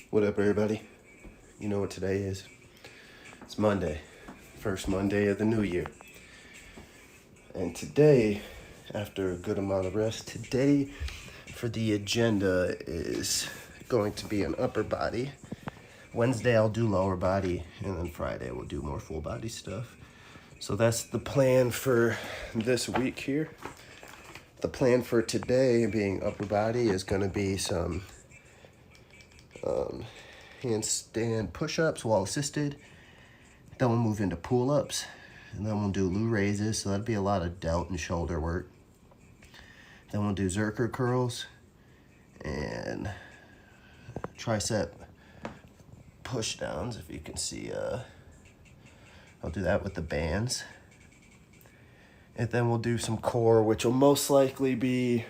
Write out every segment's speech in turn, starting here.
What up, everybody? You know what today is? It's Monday, first Monday of the new year. And today, after a good amount of rest, today for the agenda is going to be an upper body. Wednesday, I'll do lower body, and then Friday, we'll do more full body stuff. So that's the plan for this week here. The plan for today, being upper body, is going to be some handstand push-ups, wall assisted. Then we'll move into pull-ups, and then we'll do Lou raises, so that'll be a lot of delt and shoulder work. Then we'll do Zercher curls and tricep push downs, if you can see. I'll do that with the bands. And then we'll do some core, which will most likely be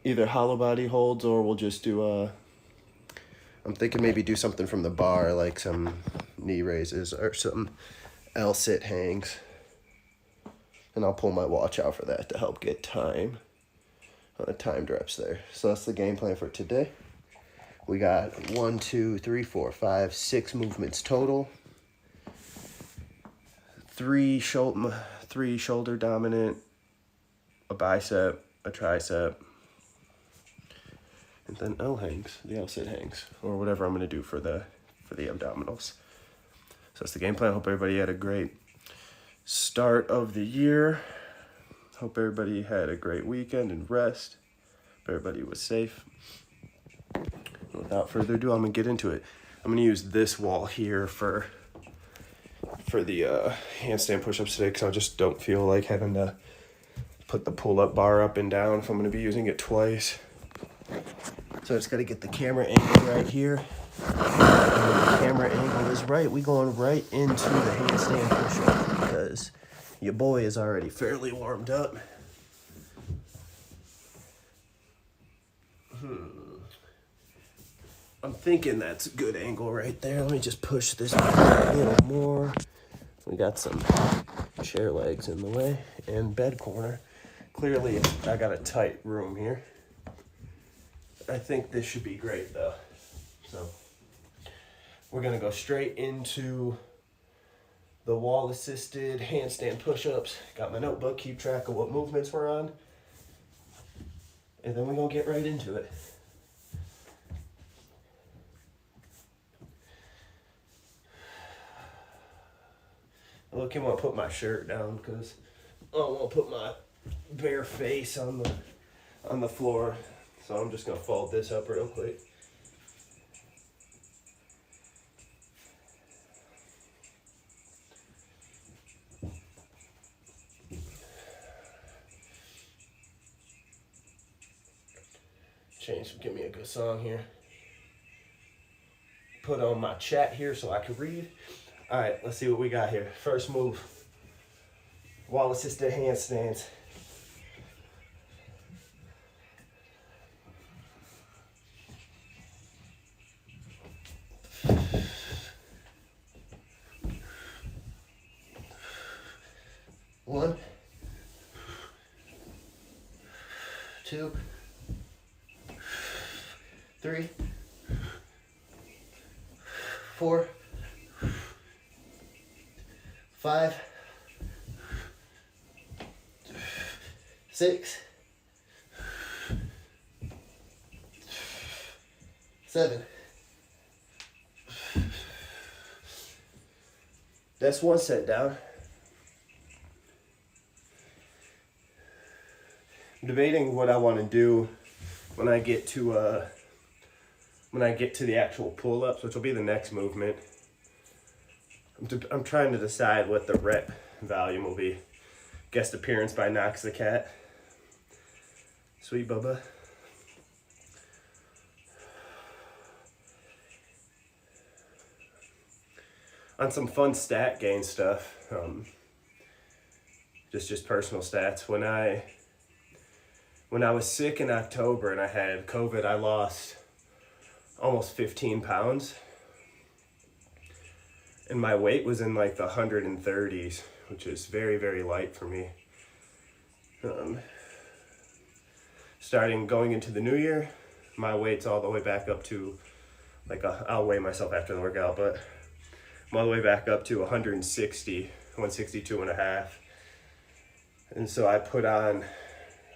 either hollow body holds, or we'll just do I'm thinking maybe do something from the bar, like some knee raises or some L-sit hangs. And I'll pull my watch out for that to help get time on the timed reps there. So that's the game plan for today. We got 6 movements total. Three shoulder dominant, a bicep, a tricep, and then L hangs, the L-sit hangs, or whatever I'm gonna do for the abdominals. So that's the game plan. Hope everybody had a great start of the year. Hope everybody had a great weekend and rest. Hope everybody was safe. And without further ado, I'm gonna get into it. I'm gonna use this wall here for the handstand push-ups today, because I just don't feel like having to put the pull-up bar up and down if I'm gonna be using it twice. So I just gotta get the camera angle right here. And when the camera angle is right, we going right into the handstand push-up, because your boy is already fairly warmed up. I'm thinking that's a good angle right there. Let me just push this a little more. We got some chair legs in the way and bed corner. Clearly, I got a tight room here. I think this should be great though. So we're gonna go straight into the wall assisted handstand push-ups. Got my notebook, keep track of what movements we're on. And then we're gonna get right into it. Look, I want to put my shirt down because I don't want to put my bare face on the floor. So I'm just gonna fold this up real quick. Give me a good song here. Put on my chat here so I can read. All right, let's see what we got here. First move, wall assisted handstands. One, two, 3, 4, 5, 6, 7. That's one set down. I'm debating what I want to do when I get to the actual pull-ups, which will be the next movement. I'm trying to decide what the rep volume will be. Guest appearance by Knox the Cat. Sweet Bubba. On some fun stat gain stuff, just personal stats. When I was sick in October and I had COVID, I lost almost 15 pounds. And my weight was in like the 130s, which is very, very light for me. Starting going into the new year, my weight's all the way back up to Like I'll weigh myself after the workout, but I'm all the way back up to 160, 162 and a half. And so I put on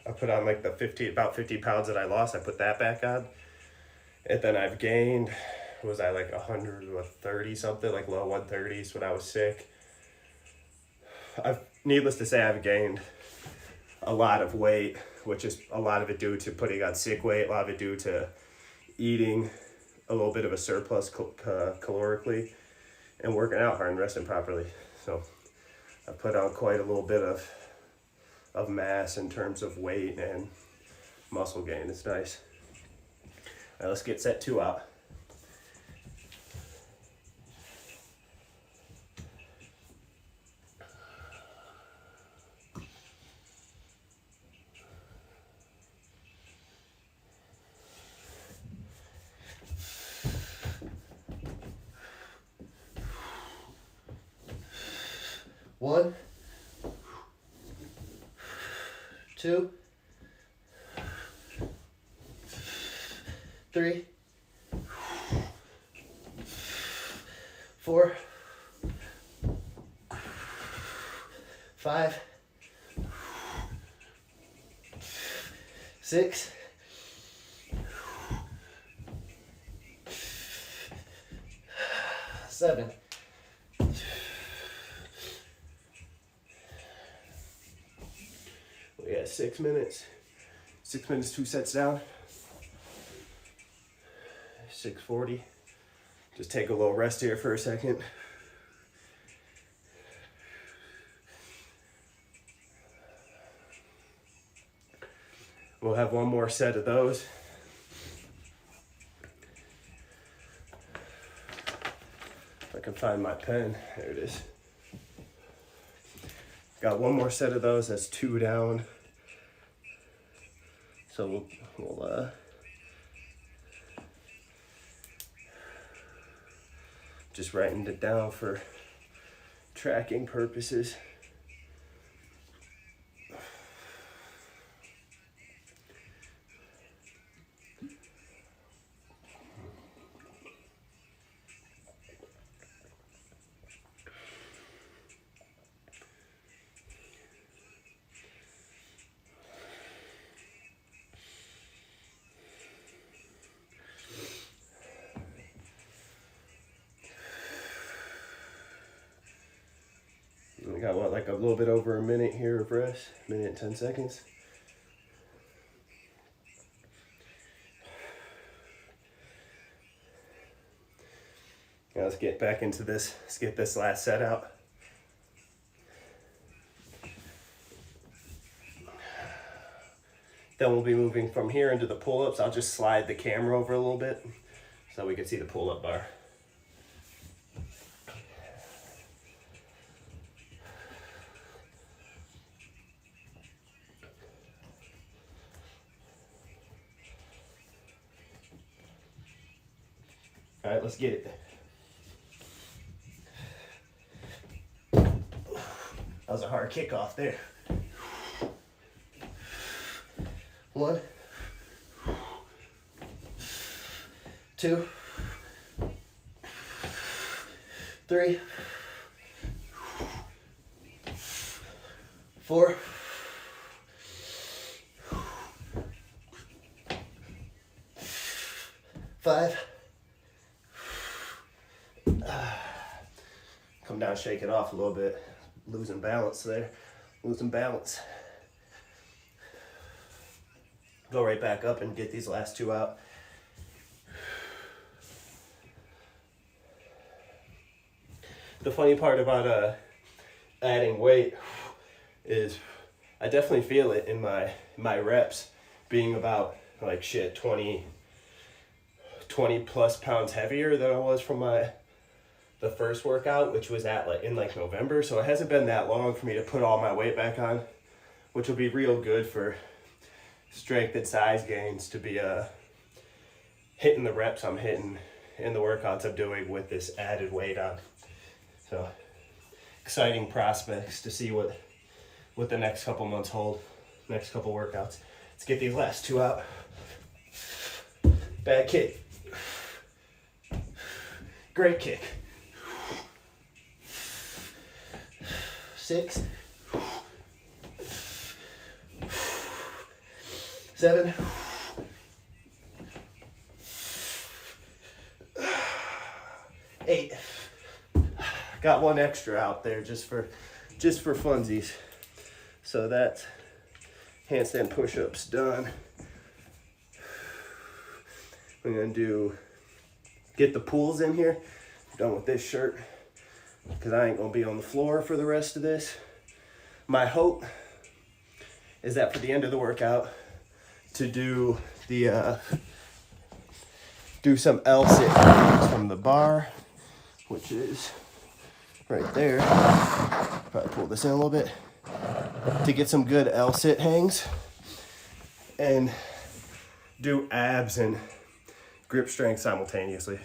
like the about 50 pounds that I lost. I put that back on. And then I've gained, was I like 130 something, like low 130s when I was sick. Needless to say, I've gained a lot of weight, which is a lot of it due to putting on sick weight, a lot of it due to eating a little bit of a surplus calorically and working out hard and resting properly. So I put on quite a little bit of mass in terms of weight and muscle gain. It's nice. All right, let's get set 2 out. One, 2, 3, 4, 5, 6, 7. We got 6 minutes. 6 minutes, 2 sets down. 6:40. Just take a little rest here for a second. We'll have one more set of those. If I can find my pen, there it is. Got one more set of those, that's 2 down. So we'll just writing it down for tracking purposes. We got what, like a little bit over a minute here of rest, minute and 10 seconds. Now let's get back into this. Let's get this last set out. Then we'll be moving from here into the pull-ups. I'll just slide the camera over a little bit so we can see the pull-up bar. All right, let's get it. That was a hard kickoff there. 1, 2, 3, 4, 5. Come down, shake it off a little bit. Losing balance there. Losing balance. Go right back up and get these last 2 out. The funny part about adding weight is I definitely feel it in my reps being about like 20 plus pounds heavier than I was from the first workout, which was in November. So it hasn't been that long for me to put all my weight back on, which will be real good for strength and size gains to be hitting the reps I'm hitting in the workouts I'm doing with this added weight on. So exciting prospects to see what the next couple months hold, next couple workouts. Let's get these last 2 out. Bad kick. Great kick. 6, 7, 8. Got one extra out there just for funsies. So that's handstand push-ups done. We're gonna get the pulls in here. Done with this shirt because I ain't gonna be on the floor for the rest of this. My hope is that for the end of the workout to do some L-sit from the bar, which is right there. Probably pull this in a little bit to get some good L-sit hangs and do abs and grip strength simultaneously.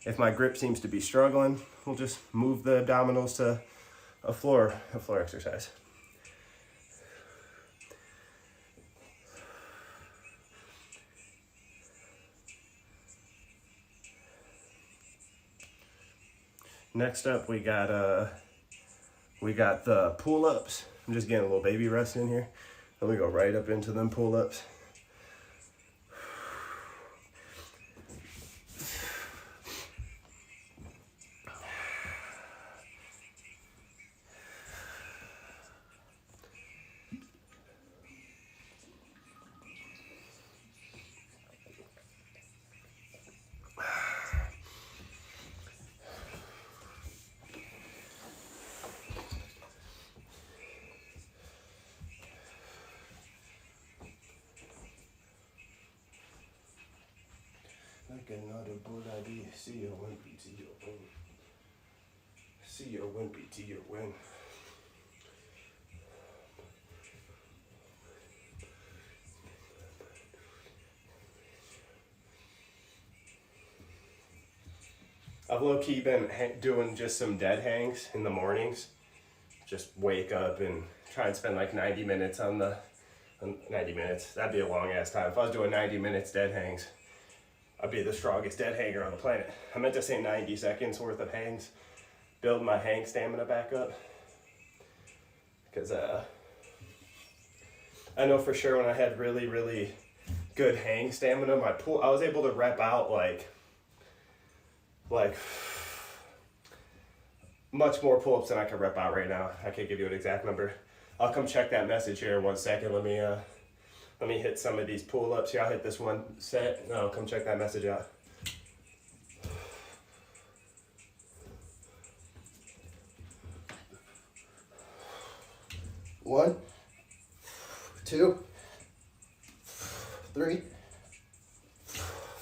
If my grip seems to be struggling, we'll just move the abdominals to a floor exercise. Next up, we got the pull-ups. I'm just getting a little baby rest in here. Then we go right up into them pull-ups. Like another good idea. See your wimpy to your win. See your wimpy to your win. I've low-key been doing just some dead hangs in the mornings. Just wake up and try and spend like 90 minutes on 90 minutes. That'd be a long ass time. If I was doing 90 minutes dead hangs, I'd be the strongest dead hanger on the planet. I meant to say 90 seconds worth of hangs. Build my hang stamina back up. Because I know for sure when I had really, really good hang stamina, I was able to rep out like much more pull-ups than I can rep out right now. I can't give you an exact number. I'll come check that message here in 1 second. Let me hit some of these pull-ups here. I'll hit this one set. No, come check that message out. One, 2, 3,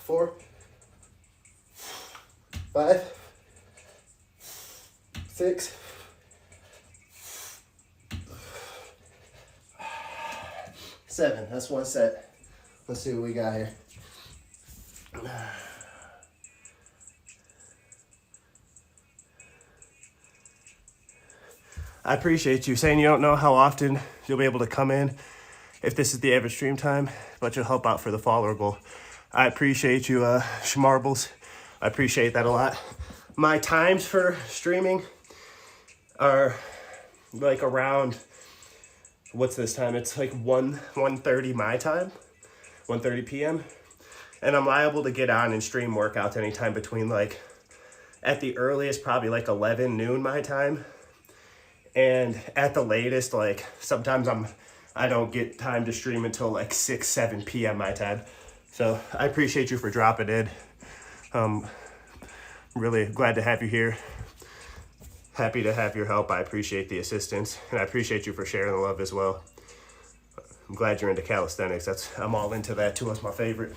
4, 5, 6, 7. That's one set. Let's see what we got here. I appreciate you saying you don't know how often you'll be able to come in if this is the average stream time, but you'll help out for the follower goal. I appreciate you, Schmarbles. I appreciate that a lot. My times for streaming are like around, what's this time? It's like 1:30 my time, 1:30 p.m. And I'm liable to get on and stream workouts anytime between like, at the earliest, probably like 11 noon my time. And at the latest, like sometimes I don't get time to stream until like 6, 7 p.m. my time. So I appreciate you for dropping in. Really glad to have you here. Happy to have your help. I appreciate the assistance, and I appreciate you for sharing the love as well. I'm glad you're into calisthenics. I'm all into that too. It's my favorite.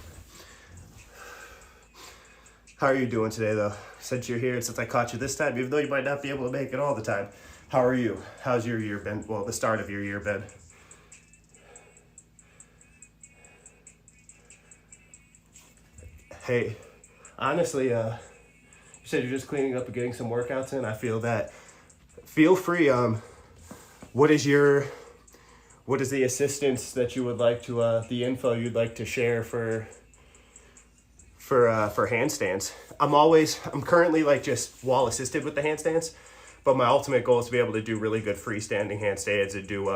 How are you doing today though? Since you're here, since I caught you this time, even though you might not be able to make it all the time. How are you? How's your year been? Well, the start of your year been? Hey, honestly, you said you're just cleaning up and getting some workouts in. I feel that. Feel free. What is the assistance that you would like to, the info you'd like to share for for handstands. I'm currently like just wall assisted with the handstands, but my ultimate goal is to be able to do really good freestanding handstands and do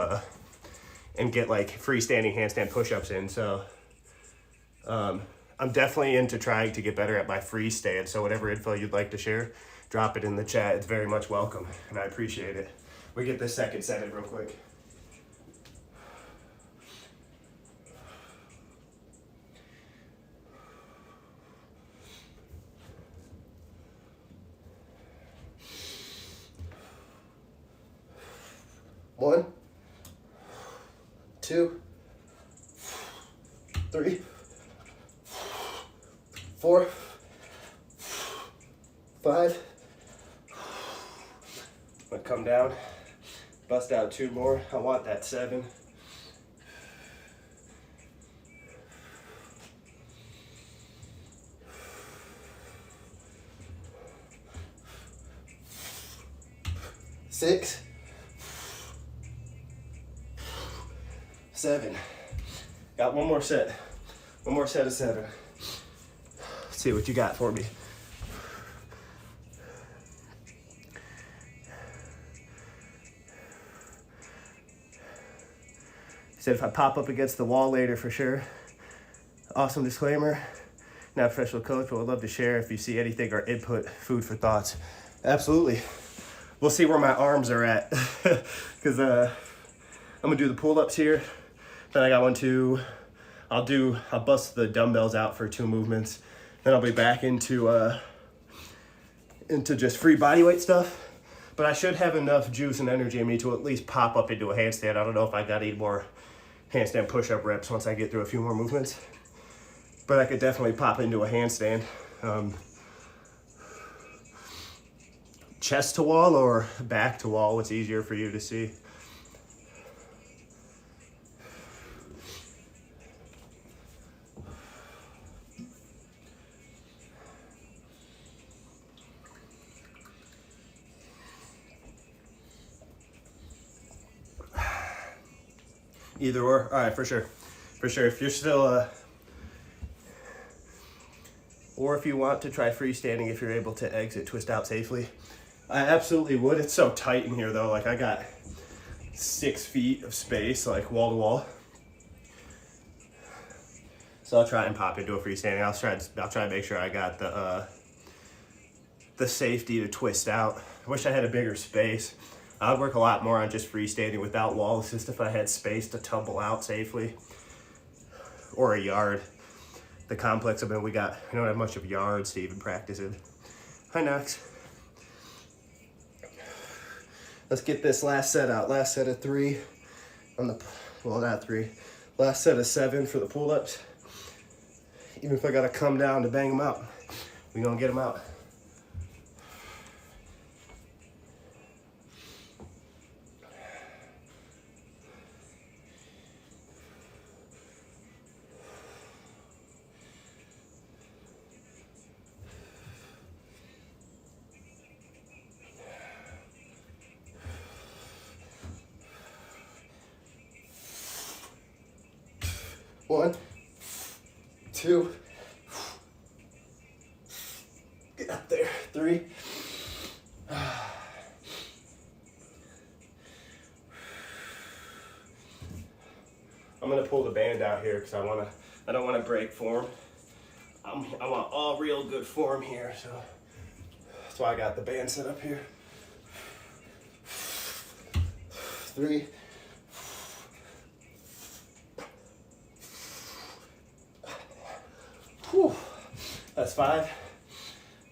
and get like freestanding handstand push-ups in. So I'm definitely into trying to get better at my freestand. So whatever info you'd like to share, drop it in the chat. It's very much welcome, and I appreciate it. We get this second set in real quick. One, two, three, 4, 5. I'm gonna come down, bust out 2 more. I want that 7. 6, 7. Got one more set. One more set of 7. Let's see what you got for me. Said if I pop up against the wall later, for sure. Awesome disclaimer. Not a professional coach, but would love to share if you see anything or input, food for thoughts. Absolutely. We'll see where my arms are at. Because I'm gonna do the pull-ups here. Then I got 1, 2. I'll bust the dumbbells out for 2 movements. Then I'll be back into just free body weight stuff. But I should have enough juice and energy in me to at least pop up into a handstand. I don't know if I got any more handstand push-up reps once I get through a few more movements. But I could definitely pop into a handstand. Chest to wall or back to wall, what's easier for you to see? Either or. All right, for sure. For sure. If you're still, or if you want to try freestanding, if you're able to exit, twist out safely, I absolutely would. It's so tight in here though. Like I got 6 feet of space, like wall to wall. So I'll try and pop into a freestanding. I'll try and make sure I got the safety to twist out. I wish I had a bigger space. I would work a lot more on just freestanding without wall assist if I had space to tumble out safely. Or a yard. The complex we don't have much of yards to even practice in. Hi, Knox. Let's get this last set out. Last set of 3 on the, well, not 3. Last set of 7 for the pull-ups. Even if I gotta come down to bang them out, we're gonna get them out. One, 2, get up there, 3. I'm gonna pull the band out here because I don't want to break form. I want all real good form here, so that's why I got the band set up here. 3. Whew. That's 5.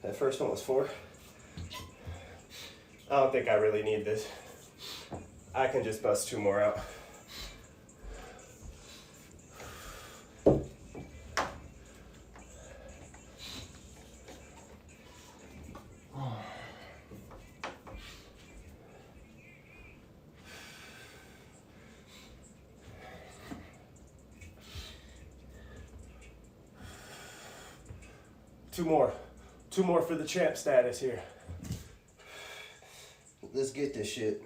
That first one was 4. I don't think I really need this. I can just bust 2 more out. Two more for the champ status here. Let's get this shit.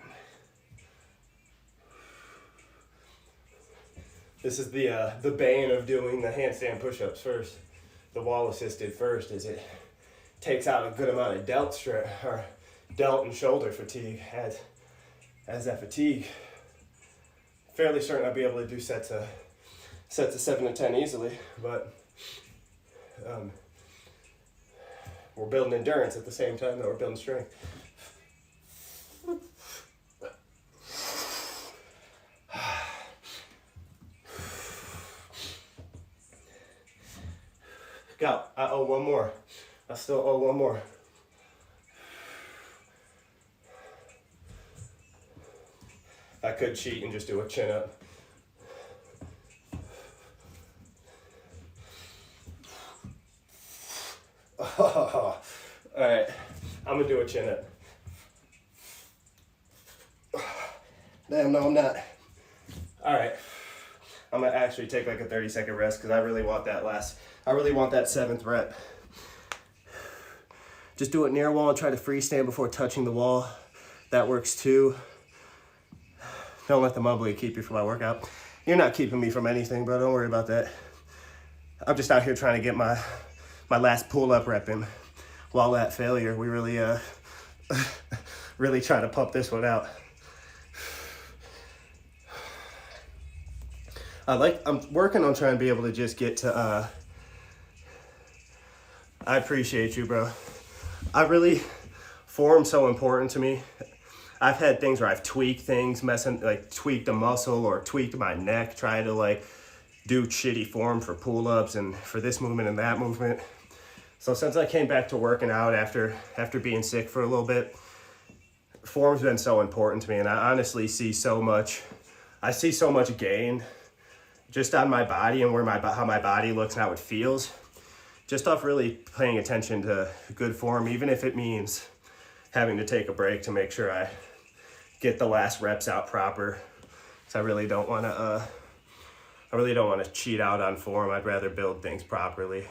This is the bane of doing the handstand push-ups first. the wall assisted first is it takes out a good amount of delt and shoulder fatigue as that fatigue. Fairly certain I'll be able to do sets of 7 to 10 easily, but we're building endurance at the same time that we're building strength. Go. I owe one more. I still owe one more. I could cheat and just do a chin up. Oh, all right, I'm gonna do a chin up. Damn, no, I'm not. All right, I'm gonna actually take like a 30-second rest because I really want that 7th rep. Just do it near wall and try to freestand before touching the wall. That works too. Don't let the mumbly keep you from my workout. You're not keeping me from anything, bro. Don't worry about that. I'm just out here trying to get my last pull-up rep in. While at failure, we really really try to pump this one out. I'm working on trying to be able to just get to I appreciate you, bro. Form's so important to me. I've had things where I've tweaked things, tweaked a muscle or tweaked my neck, trying to do shitty form for pull-ups and for this movement and that movement. So since I came back to working out after being sick for a little bit, form's been so important to me, and I honestly see so much gain just on my body and how my body looks and how it feels, just off really paying attention to good form, even if it means having to take a break to make sure I get the last reps out proper. So I really don't want to cheat out on form. I'd rather build things properly.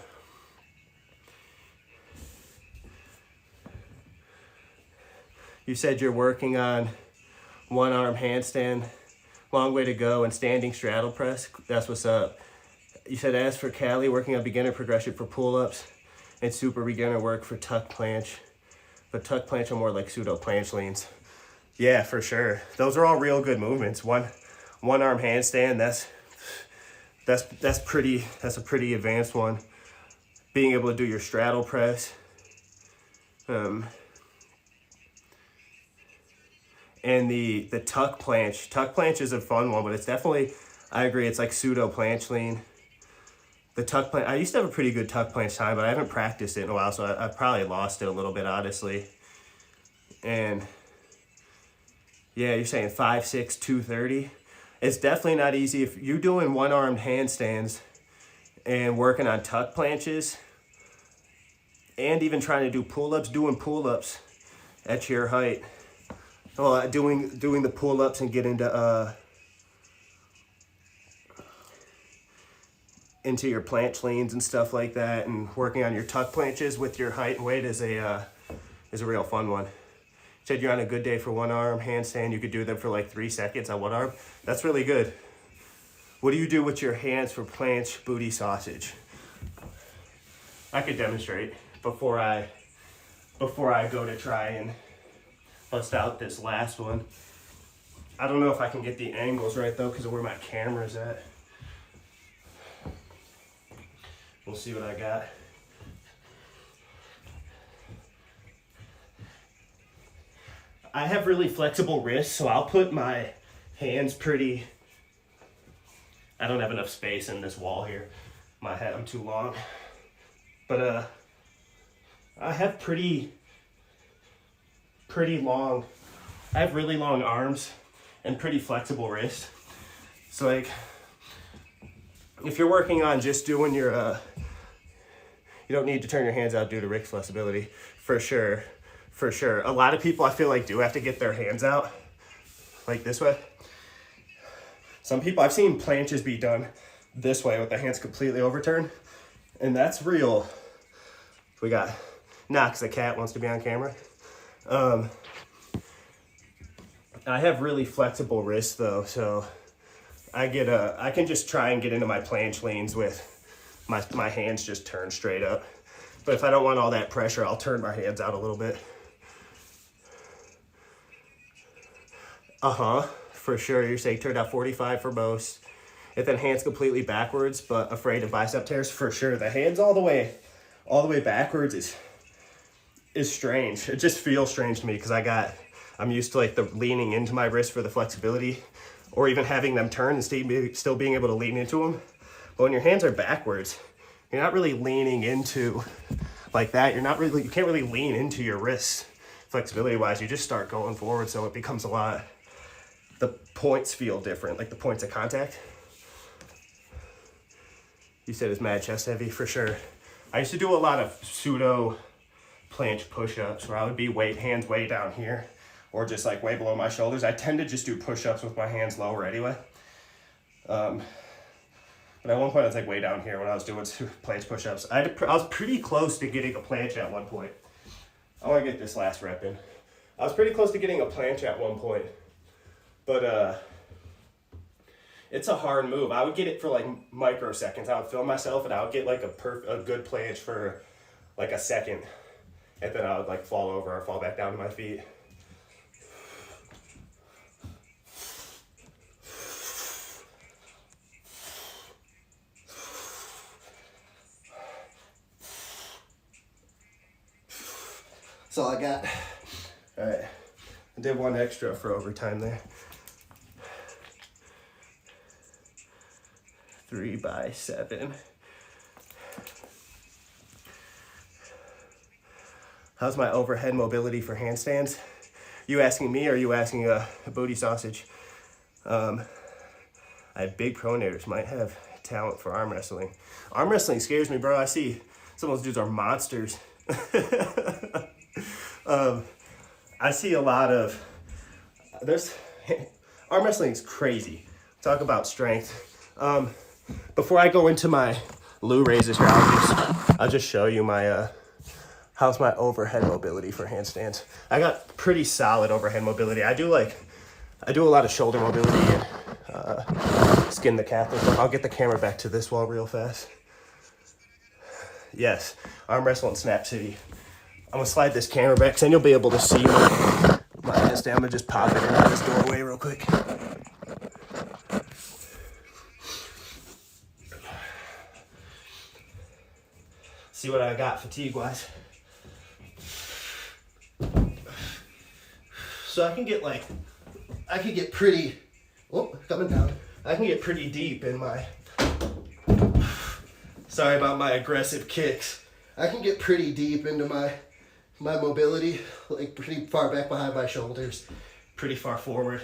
You said you're working on one arm handstand, long way to go, and standing straddle press. That's what's up. You said as for Callie, working on beginner progression for pull-ups and super beginner work for tuck planche. But tuck planche are more like pseudo planche leans. Yeah, for sure. Those are all real good movements. One arm handstand, that's a pretty advanced one. Being able to do your straddle press. And the tuck planche. Tuck planche is a fun one, but it's definitely, I agree, it's like pseudo planche lean. The tuck planche, I used to have a pretty good tuck planche time, but I haven't practiced it in a while, so I probably lost it a little bit, honestly. And yeah, you're saying 5'6", 230. It's definitely not easy. If you're doing one-armed handstands and working on tuck planches and even trying to do pull-ups, doing pull-ups at your height. Well, doing the pull-ups and get into your planche leans and stuff like that, and working on your tuck planches with your height and weight is a real fun one. You said you're on a good day for one arm handstand. You could do them for like 3 seconds on one arm. That's really good. What do you do with your hands for planche booty sausage? I could demonstrate before I go to try and bust out this last one. I don't know if I can get the angles right though because of where my camera's at. We'll see what I got. I have really flexible wrists, so I'll put my hands pretty. I don't have enough space in this wall here. I'm too long. But I have pretty long. I have really long arms and pretty flexible wrists. So like, if you're working on just doing your, you don't need to turn your hands out due to Rick's flexibility, for sure. For sure. A lot of people I feel like do have to get their hands out like this way. Some people, I've seen planches be done this way with the hands completely overturned, and that's real. We got Knox, the cat, wants to be on camera. I have really flexible wrists though, so I can just try and get into my planche leans with my hands just turn straight up. But if I don't want all that pressure, I'll turn my hands out a little bit. For sure. You're saying turned out 45 for most. If then hands completely backwards, but afraid of bicep tears, for sure. The hands all the way backwards is strange. It just feels strange to me because I'm used to like the leaning into my wrist for the flexibility, or even having them turn and still being able to lean into them. But when your hands are backwards, you're not really leaning into like that. You can't really lean into your wrist flexibility wise. You just start going forward, so it becomes the points feel different, like the points of contact. You said it's mad chest heavy, for sure. I used to do a lot of pseudo planche push-ups where I would be hands way down here or just like way below my shoulders. I tend to just do push-ups with my hands lower anyway. But at one point I was like way down here when I was doing planche push-ups. I was pretty close to getting a planche at one point. I want to get this last rep in. I was pretty close to getting a planche at one point. But it's a hard move. I would get it for like microseconds. I would film myself and I would get like a good planche for like a second. And then I would like fall over or fall back down to my feet. That's all I got. All right. I did one extra for overtime there. 3 by 7. How's my overhead mobility for handstands? You asking me or are you asking a booty sausage? I have big pronators, might have talent for arm wrestling. Arm wrestling scares me, bro. I see some of those dudes are monsters. I see a lot of, arm wrestling is crazy. Talk about strength. Before I go into my Lou raises here, I'll just show you my, how's my overhead mobility for handstands. I got pretty solid overhead mobility. I do a lot of shoulder mobility and skin the calf and stuff. I'll get the camera back to this wall real fast. Yes, arm wrestle in Snap City. I'm gonna slide this camera back because then you'll be able to see my handstand. I'm gonna just pop it into this doorway real quick. See what I got fatigue-wise. So I can get pretty, coming down. I can get pretty deep in my, sorry about my aggressive kicks. I can get pretty deep into my mobility, like pretty far back behind my shoulders, pretty far forward.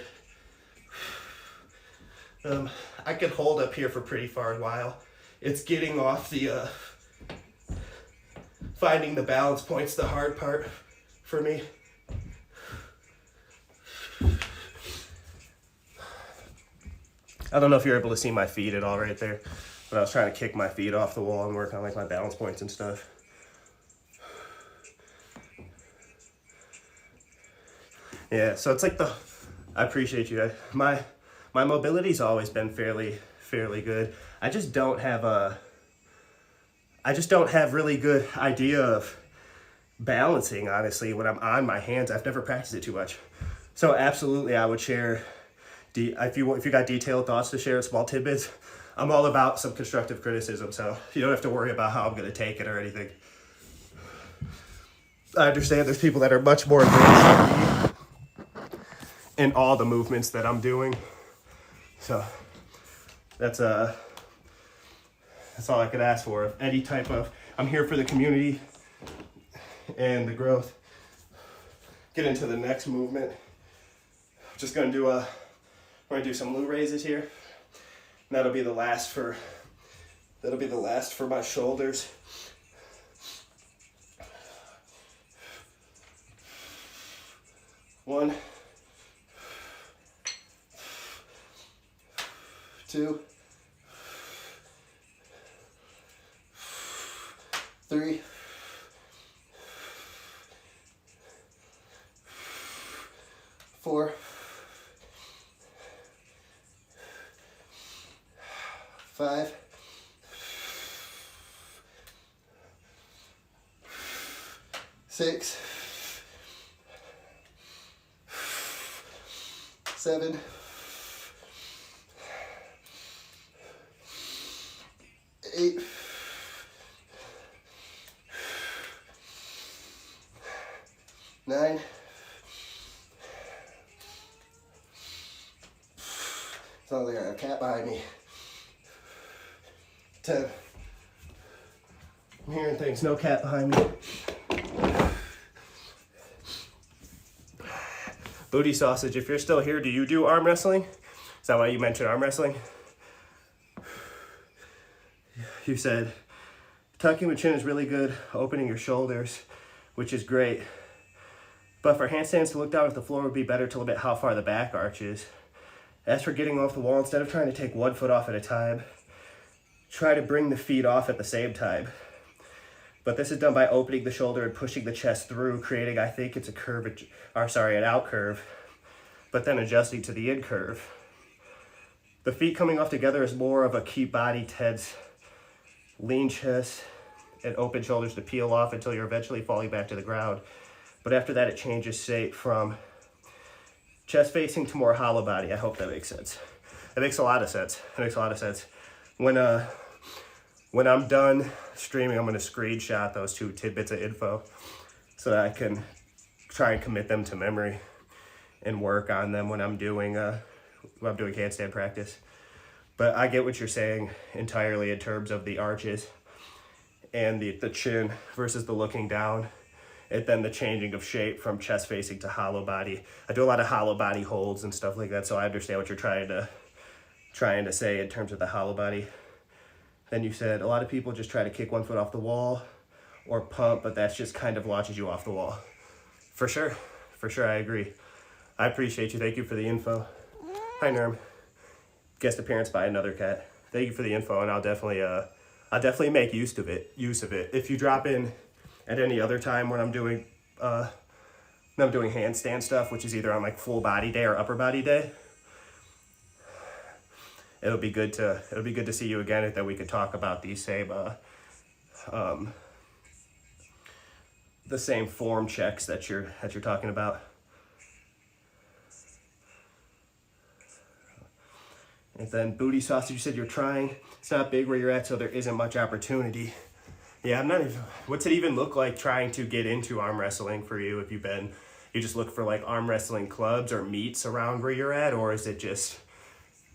I can hold up here for pretty far a while. It's getting off the, finding the balance point's the hard part for me. I don't know if you're able to see my feet at all right there, but I was trying to kick my feet off the wall and work on like my balance points and stuff. Yeah, so it's like I appreciate you. My mobility's always been fairly good. I just don't have really good idea of balancing, honestly, when I'm on my hands. I've never practiced it too much. So absolutely, I would share, if you got detailed thoughts to share, small tidbits, I'm all about some constructive criticism, so you don't have to worry about how I'm going to take it or anything. I understand there's people that are much more advanced in all the movements that I'm doing. So that's all I could ask for. Any type of, I'm here for the community and the growth. Get into the next movement. Just gonna do we're gonna do some Lou raises here. And that'll be the last for my shoulders. One, 2, 3, 4, 5, 6, 7, 8, 9, 'Sounds like I got a cat behind me. 10. I'm hearing things, no cat behind me. Booty sausage, if you're still here, do you do arm wrestling? Is that why you mentioned arm wrestling? You said, tucking the chin is really good, opening your shoulders, which is great. But for handstands, to look down at the floor would be better to limit how far the back arches. As for getting off the wall, instead of trying to take one foot off at a time, try to bring the feet off at the same time. But this is done by opening the shoulder and pushing the chest through, creating, I think it's an out curve, but then adjusting to the in curve. The feet coming off together is more of a keep body tense, lean chest, and open shoulders to peel off until you're eventually falling back to the ground. But after that, it changes shape from chest facing to more hollow body. I hope that makes sense. It makes a lot of sense. It makes a lot of sense. When I'm done streaming, I'm going to screenshot those 2 tidbits of info so that I can try and commit them to memory and work on them when I'm doing handstand practice. But I get what you're saying entirely in terms of the arches and the chin versus the looking down, and then the changing of shape from chest facing to hollow body. I do a lot of hollow body holds and stuff like that, so I understand what you're trying to say in terms of the hollow body. Then you said a lot of people just try to kick one foot off the wall or pump, but that's just kind of launches you off the wall. For sure, I agree. I appreciate you. Thank you for the info. Hi, Nerm. Guest appearance by another cat. Thank you for the info, and I'll definitely make use of it. If you drop in at any other time when I'm doing handstand stuff, which is either on like full body day or upper body day, it'll be good to see you again, and that we could talk about these same the same form checks that you're talking about. And then booty sausage, you said you're trying. It's not big where you're at, so there isn't much opportunity. Yeah, what's it even look like trying to get into arm wrestling for you? If you just look for like arm wrestling clubs or meets around where you're at, or is it just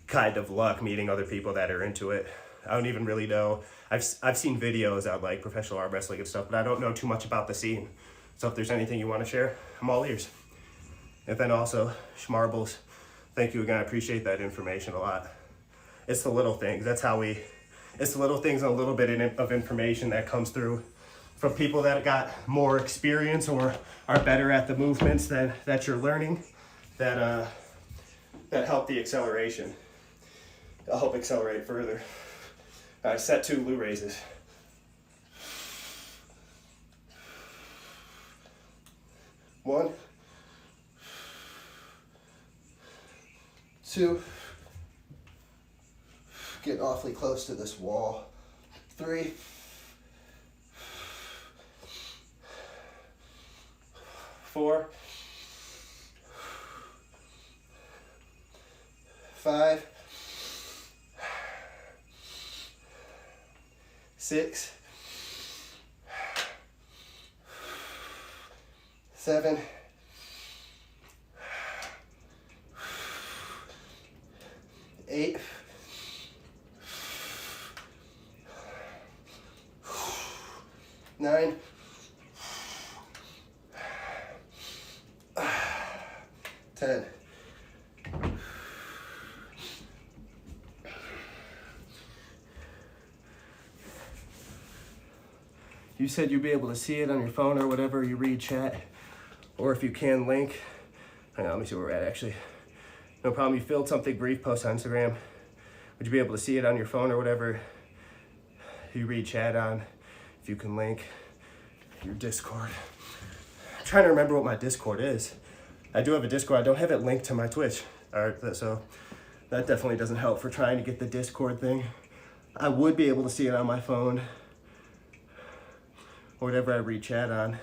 kind of luck meeting other people that are into it? I don't even really know. I've seen videos on like professional arm wrestling and stuff, but I don't know too much about the scene. So if there's anything you want to share, I'm all ears. And then also, Schmarbles, thank you again. I appreciate that information a lot. It's the little things. It's the little things and a little bit of information that comes through from people that got more experience or are better at the movements that you're learning that help the acceleration. I'll help accelerate further. All right, set 2 glute raises. 1, 2, getting awfully close to this wall. 3, 4, 5, 6, 7, 8, 9, 10. You said you'd be able to see it on your phone or whatever, you read chat, or if you can link. Hang on, let me see where we're at actually. No problem, you filled something brief, post on Instagram. Would you be able to see it on your phone or whatever you read chat on? If you can link your Discord. I'm trying to remember what my Discord is. I do have a Discord, I don't have it linked to my Twitch. All right, so that definitely doesn't help for trying to get the Discord thing. I would be able to see it on my phone or whatever I read chat on.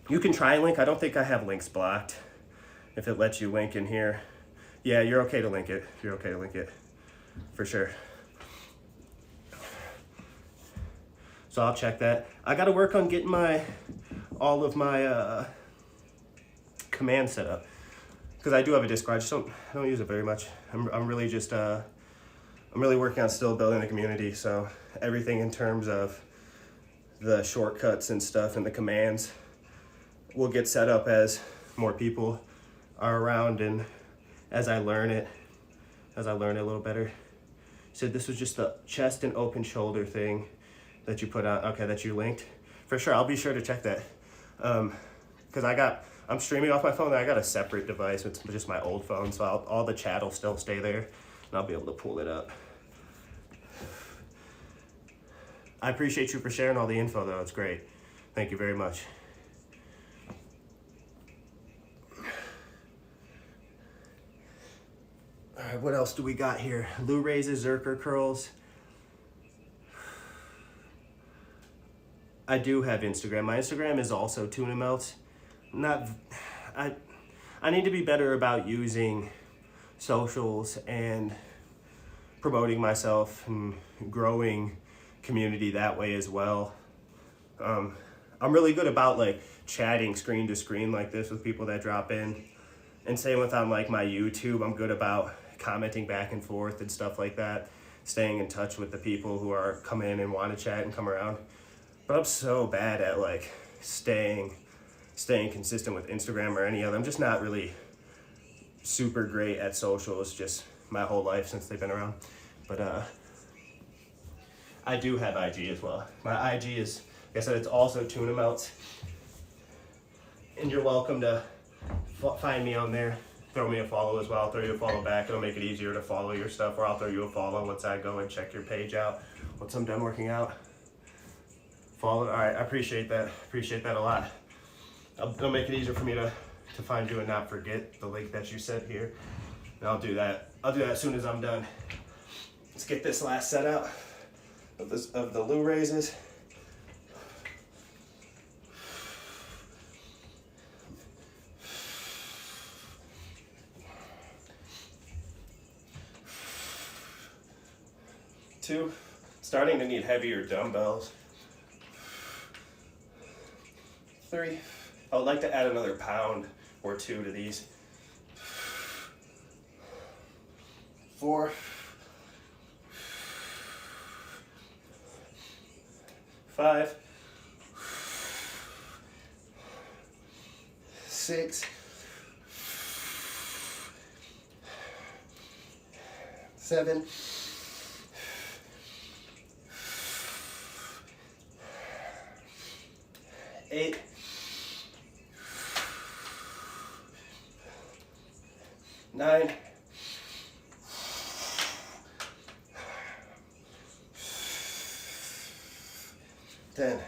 You can try link. I don't think I have links blocked. If it lets you link in here. Yeah, you're okay to link it. You're okay to link it. For sure. So I'll check that. I got to work on getting all of my commands set up. Because I do have a Discord. I don't use it very much. I'm really just I'm really working on still building the community. So everything in terms of the shortcuts and stuff and the commands will get set up as more people are around, and as I learn it a little better. So this was just the chest and open shoulder thing that you put out. Okay, that you linked. For sure, I'll be sure to check that. Because I'm streaming off my phone. I got a separate device. It's just my old phone, so all the chat will still stay there, and I'll be able to pull it up. I appreciate you for sharing all the info, though. It's great. Thank you very much. All right, what else do we got here? Lou raises, Zerker curls. I do have Instagram. My Instagram is also Tuna Melts. I need to be better about using socials and promoting myself and growing community that way as well. I'm really good about like chatting screen to screen like this with people that drop in, and same with on like my YouTube. I'm good about commenting back and forth and stuff like that, staying in touch with the people who are come in and want to chat and come around. But I'm so bad at like staying consistent with Instagram or any other. I'm just not really super great at socials just my whole life since they've been around. But I do have IG as well. My IG is, like I said, it's also Tuna Melts. And you're welcome to find me on there. Throw me a follow as well. I'll throw you a follow back. It'll make it easier to follow your stuff, or I'll throw you a follow once I go and check your page out. Once I'm done working out. Follow. All right, I appreciate that. Appreciate that a lot. It'll make it easier for me to find you and not forget the link that you sent here. And I'll do that. I'll do that as soon as I'm done. Let's get this last set out of the Lou raises. Two, starting to need heavier dumbbells. Three, I would like to add another pound or two to these. 4, 5, 6, 7, 8, 9, 10.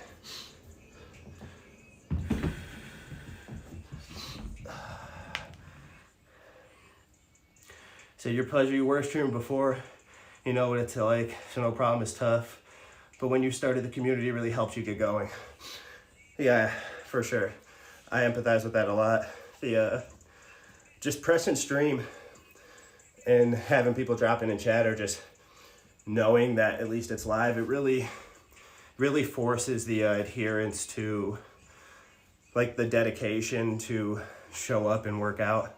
So your pleasure, your worst dream before, you know what it's like, so no problem is tough. But when you started the community, it really helped you get going. Yeah, for sure. I empathize with that a lot. Just press and stream and having people drop in and chat, or just knowing that at least it's live, it really forces the adherence to, like, the dedication to show up and work out,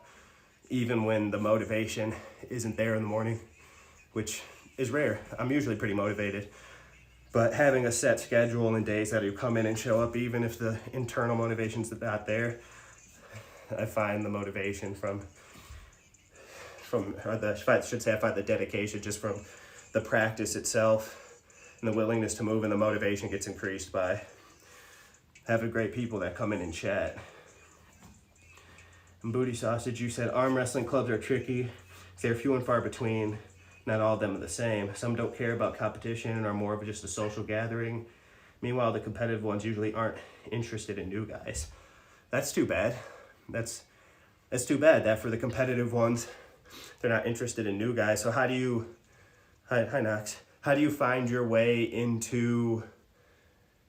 even when the motivation isn't there in the morning, which is rare. I'm usually pretty motivated, but having a set schedule and days that you come in and show up, even if the internal motivation's not there, I find the motivation I find the dedication just from the practice itself, and the willingness to move, and the motivation gets increased by having great people that come in and chat. And Booty Sausage, you said arm wrestling clubs are tricky. They're few and far between. Not all of them are the same. Some don't care about competition and are more of just a social gathering. Meanwhile, the competitive ones usually aren't interested in new guys. That's too bad. That's too bad that for the competitive ones, they're not interested in new guys. So how do you, hi Knox, how do you find your way into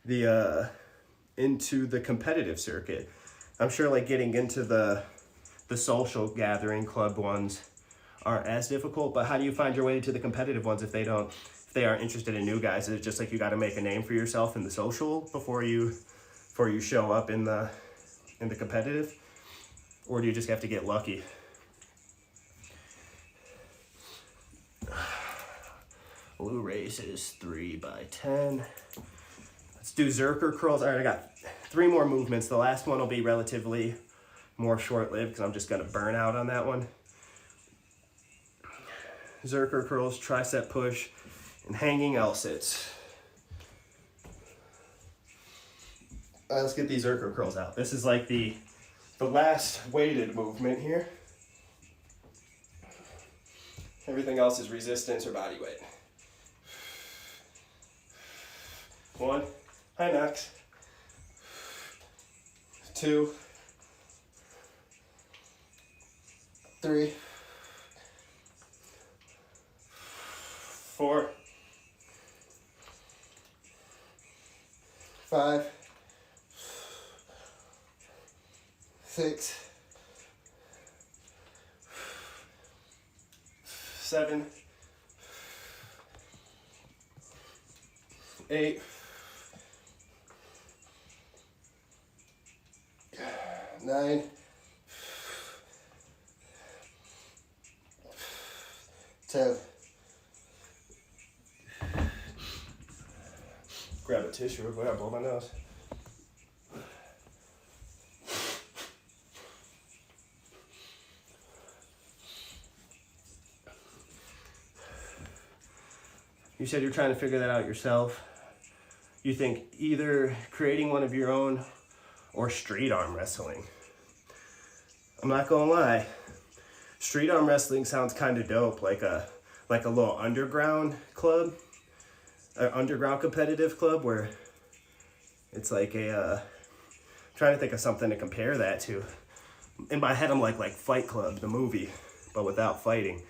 the into the competitive circuit. I'm sure like getting into the social gathering club ones aren't as difficult, but how do you find your way to the competitive ones if they aren't interested in new guys? Is it just like you got to make a name for yourself in the social before you show up in the competitive, or do you just have to get lucky? Blue races 3x10. Let's do Zerker curls. All right, I got 3 more movements. The last one will be relatively more short-lived because I'm just gonna burn out on that one. Zerker curls, tricep push, and hanging L-sits. All right, let's get these Zerker curls out. This is like the last weighted movement here. Everything else is resistance or body weight. 1, high knocks. 2, 3, 4, 5, 6, 7, 8, 9, 10. Grab a tissue real quick, I'll blow my nose. You said you're trying to figure that out yourself. You think either creating one of your own or street arm wrestling. I'm not gonna lie, street arm wrestling sounds kind of dope, like a little underground club, an underground competitive club where it's like a, trying to think of something to compare that to. In my head, I'm like Fight Club, the movie, but without fighting.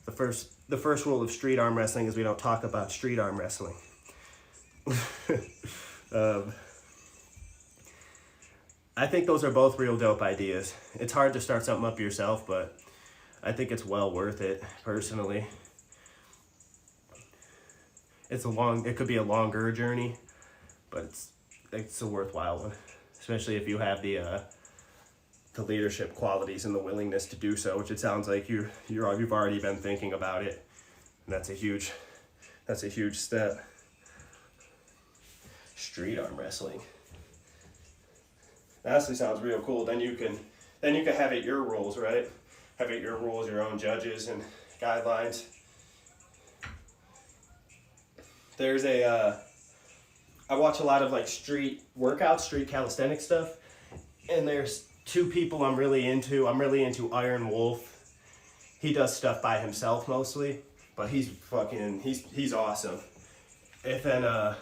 The first rule of street arm wrestling is we don't talk about street arm wrestling. I think those are both real dope ideas. It's hard to start something up yourself, but I think it's well worth it, personally. It could be a longer journey, but it's a worthwhile one, especially if you have the leadership qualities and the willingness to do so, which it sounds like you've already been thinking about it, and that's a huge step. Street arm wrestling. That honestly sounds real cool. Then you can have it your rules, right? Have it your rules, your own judges and guidelines. There's I watch a lot of like street workouts, street calisthenics stuff, and there's 2 people I'm really into. I'm really into Iron Wolf. He does stuff by himself mostly, but he's awesome. And then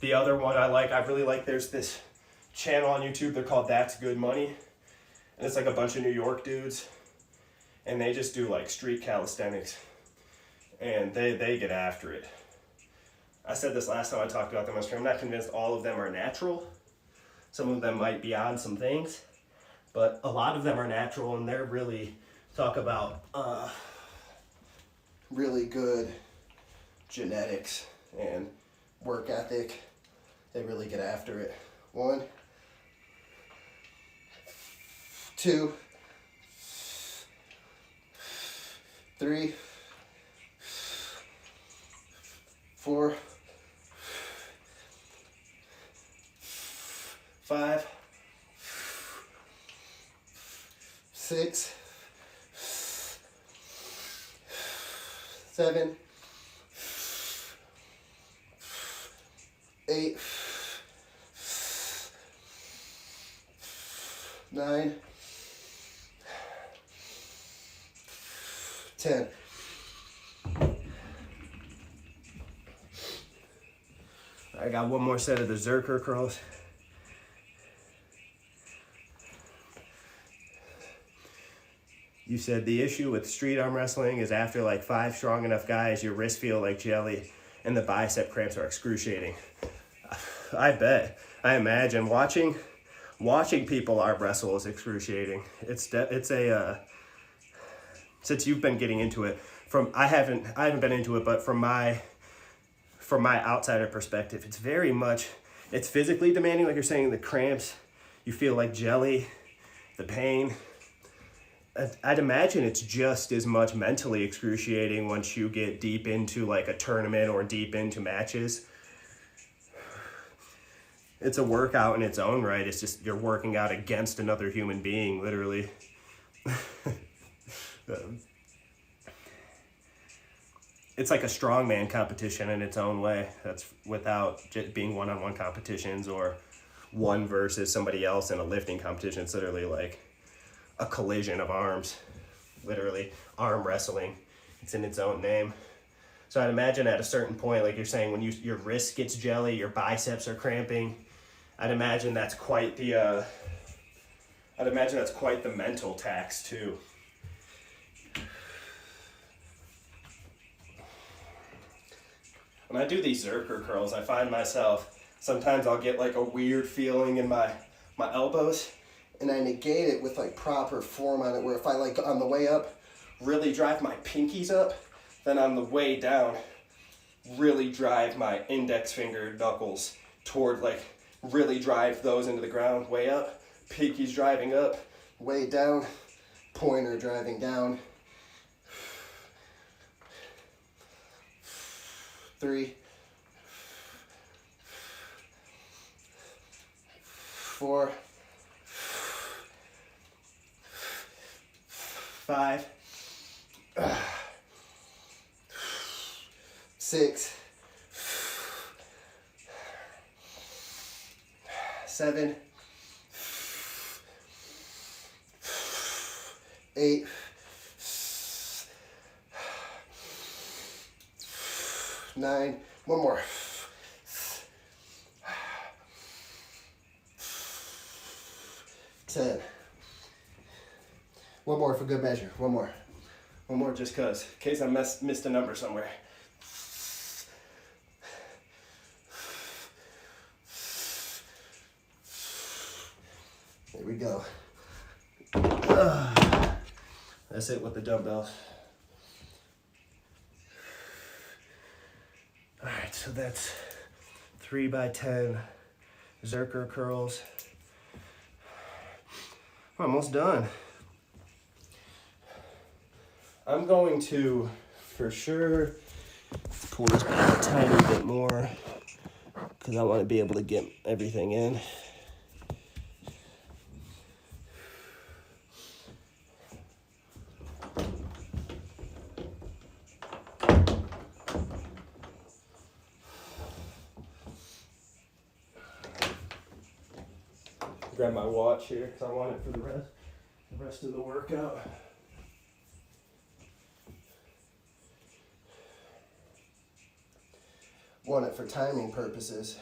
the other one I really like, there's this channel on YouTube, they're called That's Good Money, and it's like a bunch of New York dudes, and they just do like street calisthenics, and they get after it. I said this last time I talked about them on stream, I'm not convinced all of them are natural. Some of them might be on some things, but a lot of them are natural, and they're really talk about really good genetics and work ethic. They really get after it. 1, 2, 3, 4, 5, 6, 7, 8, 9, 10. I got one more set of the Zerker curls. You said the issue with street arm wrestling is after like 5 strong enough guys, your wrists feel like jelly and the bicep cramps are excruciating. I bet. I imagine watching people arm wrestle is excruciating. It's a since you've been getting into it, I haven't been into it, but from my outsider perspective, it's physically demanding, like you're saying, the cramps, you feel like jelly, the pain. I'd imagine it's just as much mentally excruciating once you get deep into like a tournament or deep into matches. It's a workout in its own right. It's just you're working out against another human being, literally. It's like a strongman competition in its own way. That's without just being one-on-one competitions or one versus somebody else in a lifting competition. It's literally like a collision of arms, literally arm wrestling. It's in its own name. So I'd imagine at a certain point, like you're saying, when your wrist gets jelly, your biceps are cramping, I'd imagine that's quite the mental tax too. When I do these Zercher curls, I find myself, sometimes I'll get like a weird feeling in my elbows, and I negate it with like proper form on it, where if I like on the way up, really drive my pinkies up, then on the way down, really drive my index finger knuckles toward, like really drive those into the ground, way up, pinkies driving up, way down, pointer driving down. 3, 4, 5, 6, 7, 8, 9, one more. 10. One more for good measure. One more just cause, in case I missed a number somewhere. There we go. That's it with the dumbbells. All right, so that's 3x10 Zercher curls. We're almost done. I'm going to, for sure, pull this back a tiny bit more because I want to be able to get everything in. Grab my watch here because I want it for the rest of the workout. Want it for timing purposes.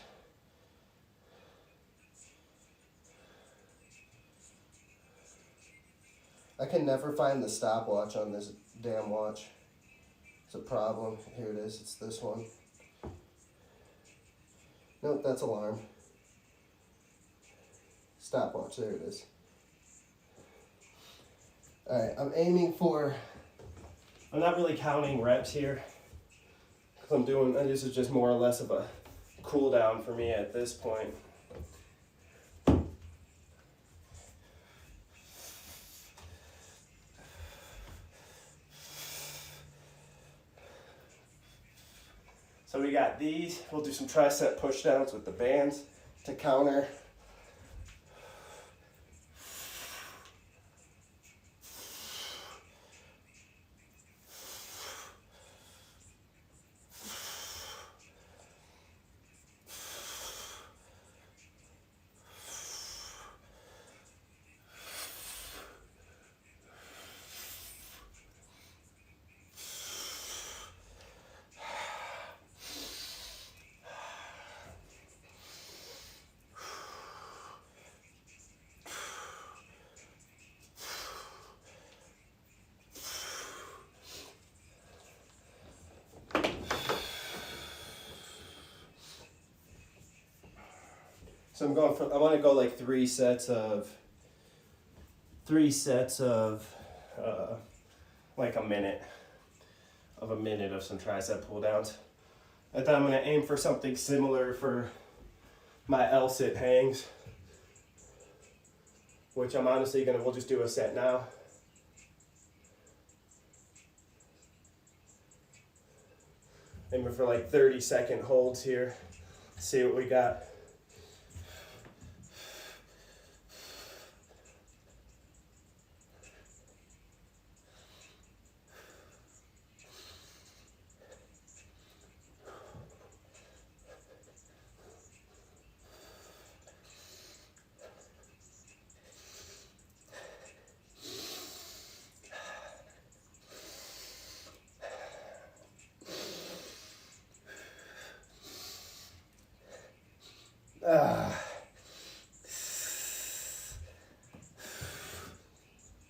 I can never find the stopwatch on this damn watch. It's a problem. Here it is. It's this one. Nope, that's alarm. Stopwatch, there it is. Alright, I'm not really counting reps here. Because this is just more or less of a cool down for me at this point. So we got these. We'll do some tricep push downs with the bands to counter. So I want to go like three sets of like a minute of some tricep pull downs. And then I'm going to aim for something similar for my L-sit hangs, which I'm honestly we'll just do a set now. Aiming for like 30-second holds here. See what we got.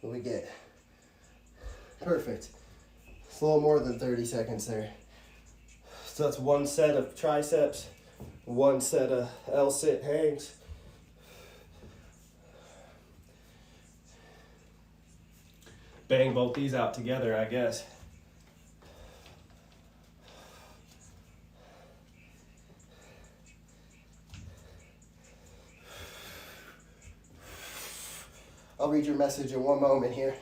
What we get? Perfect. It's a little more than 30 seconds there. So that's one set of triceps, one set of L-sit hangs. Bang both these out together, I guess. I'll read your message in one moment here.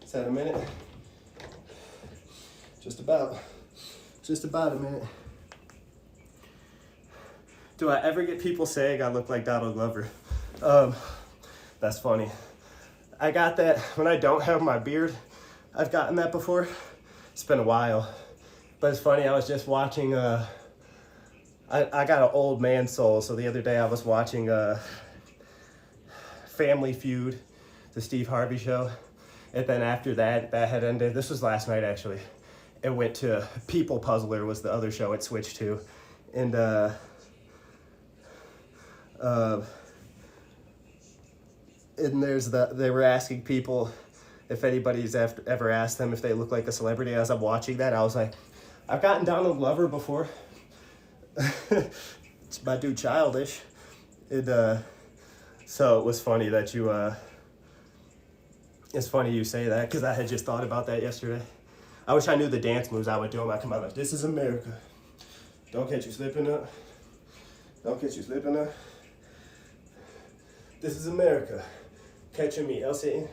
Is that a minute? Just about a minute. Do I ever get people saying I look like Donald Glover? That's funny. I got that when I don't have my beard. I've gotten that before. It's been a while. But it's funny, I was just watching, I got an old man soul, so the other day I was watching Family Feud, the Steve Harvey show. And then after that had ended. This was last night, actually. It went to People Puzzler was the other show it switched to. And they were asking people if anybody's ever asked them if they look like a celebrity. As I'm watching that, I was like, I've gotten Donald Glover before. It's my dude Childish. So it was funny that it's funny you say that, because I had just thought about that yesterday. I wish I knew the dance moves I would do them. I come out like, this is America. Don't catch you slipping up. Don't catch you slipping up. This is America. Catching me, L-sitting.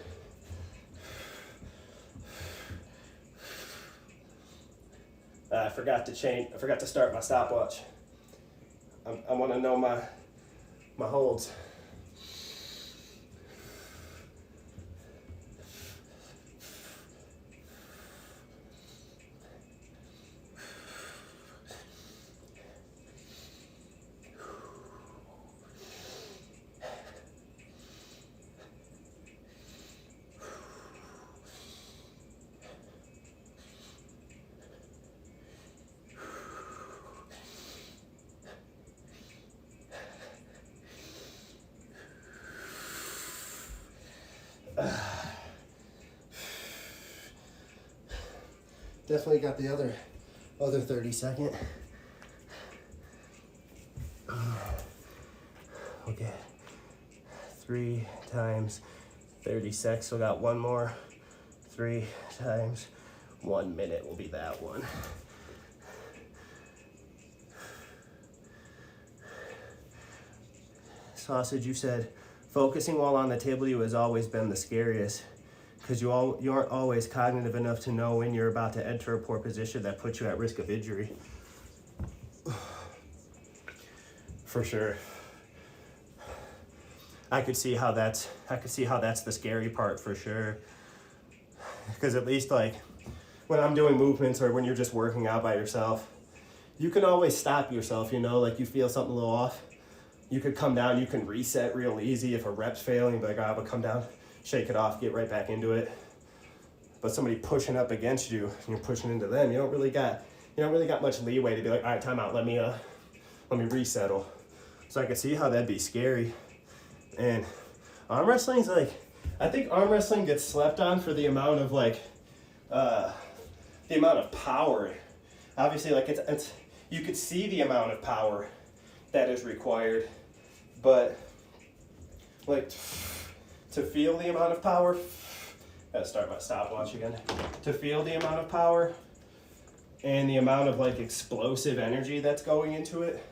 I forgot to start my stopwatch. I want to know my holds. Definitely got the other 30 second. Okay, 3 times 30 seconds. So got one more. 3 times 1 minute will be that one. Sausage, you said focusing while on the table has always been the scariest, because you aren't always cognitive enough to know when you're about to enter a poor position that puts you at risk of injury. For sure. I could see how that's the scary part for sure. Because at least like when I'm doing movements or when you're just working out by yourself, you can always stop yourself, you know, like you feel something a little off. You could come down, you can reset real easy. If a rep's failing, be like, but come down, shake it off, get right back into it. But somebody pushing up against you and you're pushing into them, you don't really got much leeway to be like, all right, time out, let me resettle. So I could see how that'd be scary. And arm wrestling's like, I think arm wrestling gets slept on for the amount of like, the amount of power. Obviously, like it's you could see the amount of power that is required, but like to feel the amount of power, gotta start my stopwatch again. To feel the amount of power and the amount of like explosive energy that's going into it,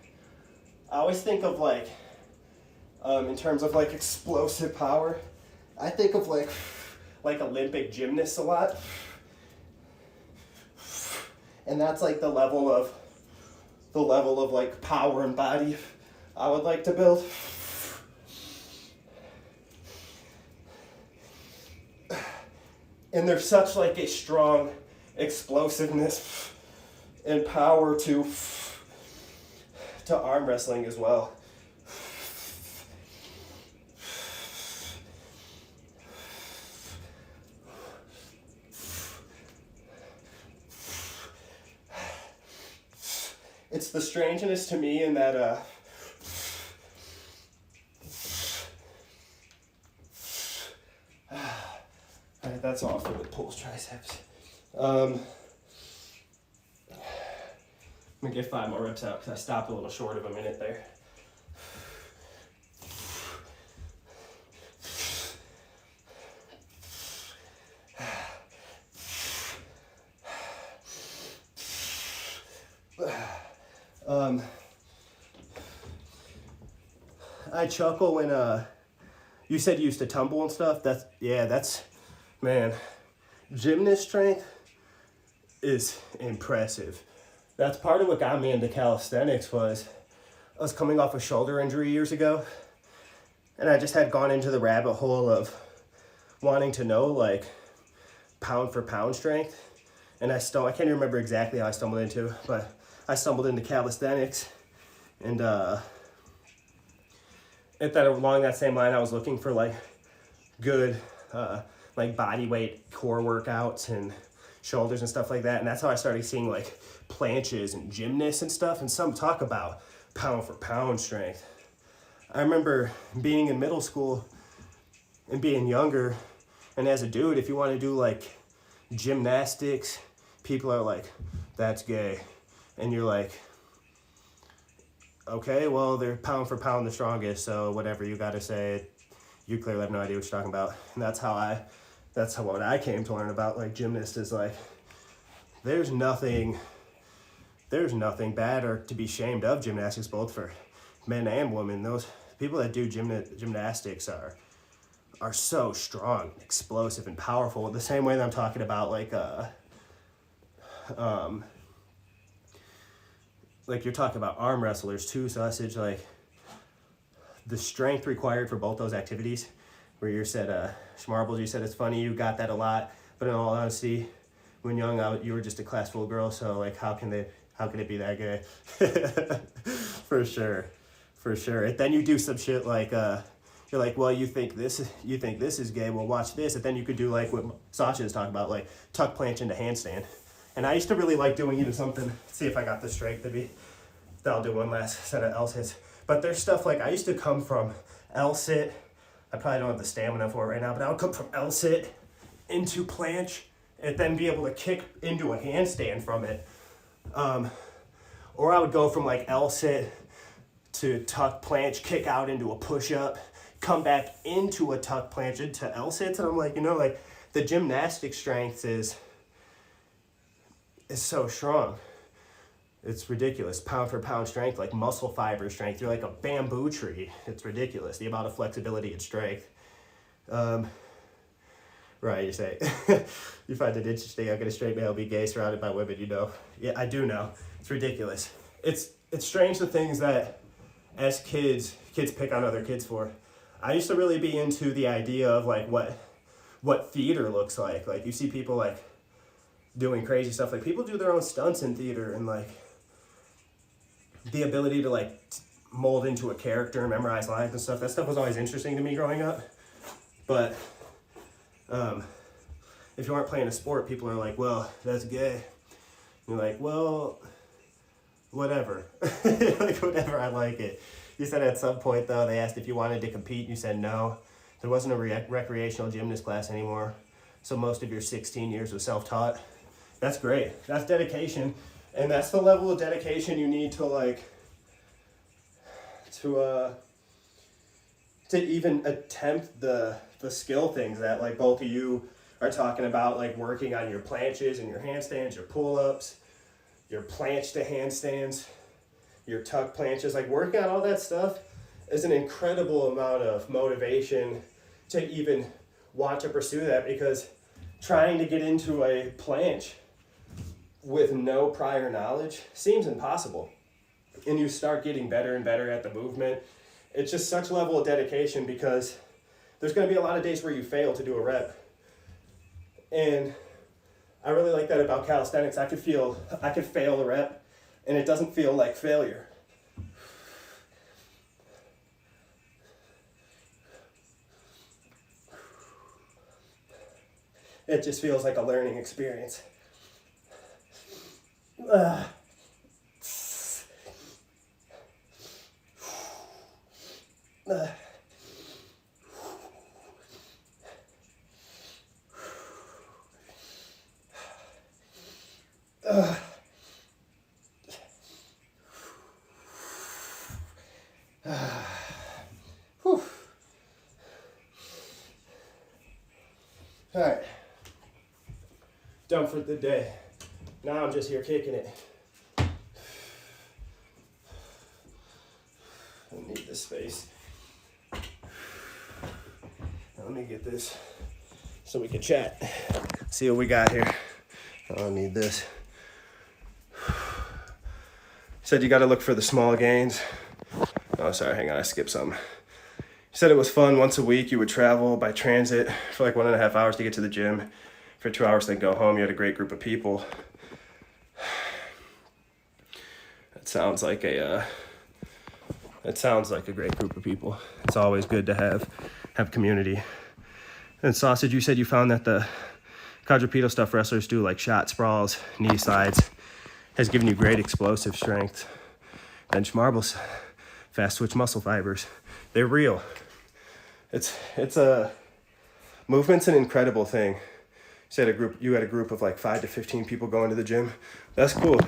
I always think of like, in terms of like explosive power, I think of like Olympic gymnasts a lot. And that's like the level of like power and body I would like to build. And there's such like a strong explosiveness and power to arm wrestling as well. It's the strangeness to me in that alright, that's all for the pulls triceps. I'm gonna get 5 more reps out because I stopped a little short of a minute there. I chuckle when you said you used to tumble and stuff. That's man, gymnast strength is impressive. That's part of what got me into calisthenics. Was I was coming off a shoulder injury years ago, and I just had gone into the rabbit hole of wanting to know like pound for pound strength, and I can't even remember exactly how I stumbled into, but I stumbled into calisthenics, and along that same line, I was looking for like good like body weight core workouts and shoulders and stuff like that, and that's how I started seeing like planches and gymnasts and stuff, and some talk about pound for pound strength. I remember being in middle school and being younger, and as a dude, if you want to do like gymnastics, people are like, that's gay. And you're like, okay, well, they're pound for pound the strongest, so whatever you got to say, you clearly have no idea what you're talking about. And that's what I came to learn about like gymnasts is like, there's nothing bad or to be shamed of gymnastics, both for men and women. Those people that do gymnastics are so strong, explosive, and powerful. The same way that I'm talking about like you're talking about arm wrestlers too, sausage, like the strength required for both those activities, where you said, Schmarbles, you said it's funny, you got that a lot, but in all honesty, when young, you were just a class full of girls, so like how can it be that gay? For sure. And then you do some shit like, you're like, well, you think this is gay, well watch this, and then you could do like what Sasha is talking about, like tuck planche into handstand. And I used to really like doing even something, see if I got this straight, I'll do one last set of L-sits. But there's stuff like, I used to come from L-sit, I probably don't have the stamina for it right now, but I would come from L-sit into planche, and then be able to kick into a handstand from it. Or I would go from like L-sit to tuck planche, kick out into a push-up, come back into a tuck planche into L-sits, and I'm like, like the gymnastic strength is so strong. It's ridiculous. Pound for pound strength, like muscle fiber strength. You're like a bamboo tree. It's ridiculous, the amount of flexibility and strength. Right, you say. You find it interesting how can a straight male be gay surrounded by women, Yeah, I do know. It's ridiculous. It's strange the things that as kids pick on other kids for. I used to really be into the idea of like what theater looks like. Like you see people like doing crazy stuff. Like people do their own stunts in theater, and like the ability to like mold into a character and memorize lines and stuff. That stuff was always interesting to me growing up. But if you aren't playing a sport, people are like, well, that's gay. And you're like, well, whatever. Like, whatever, I like it. You said at some point, though, they asked if you wanted to compete, and you said no. There wasn't a recreational gymnast class anymore, so most of your 16 years was self-taught. That's great. That's dedication, and that's the level of dedication you need to, like, to even attempt the skill things that, like, both of you are talking about, like working on your planches and your handstands, your pull-ups, your planche to handstands, your tuck planches. Like working on all that stuff is an incredible amount of motivation to even want to pursue that, because trying to get into a planche with no prior knowledge seems impossible. And you start getting better and better at the movement. It's just such a level of dedication, because there's going to be a lot of days where you fail to do a rep. And I really like that about calisthenics. I could fail a rep and it doesn't feel like failure. It just feels like a learning experience. All right, done for the day. Now I'm just here kicking it. I need this space. Now let me get this so we can chat. See what we got here. I don't need this. Said you got to look for the small gains. Oh, sorry, hang on, I skipped something. You said it was fun. Once a week you would travel by transit for like 1.5 hours to get to the gym. For 2 hours, then go home. You had a great group of people. That sounds like a great group of people. It's always good to have community. And Sausage, you said you found that the quadrupedal stuff wrestlers do, like shot sprawls, knee slides, has given you great explosive strength. Bench marbles, fast twitch muscle fibers. They're real. It's a movement's an incredible thing. You had a group of like 5 to 15 people going to the gym. That's cool.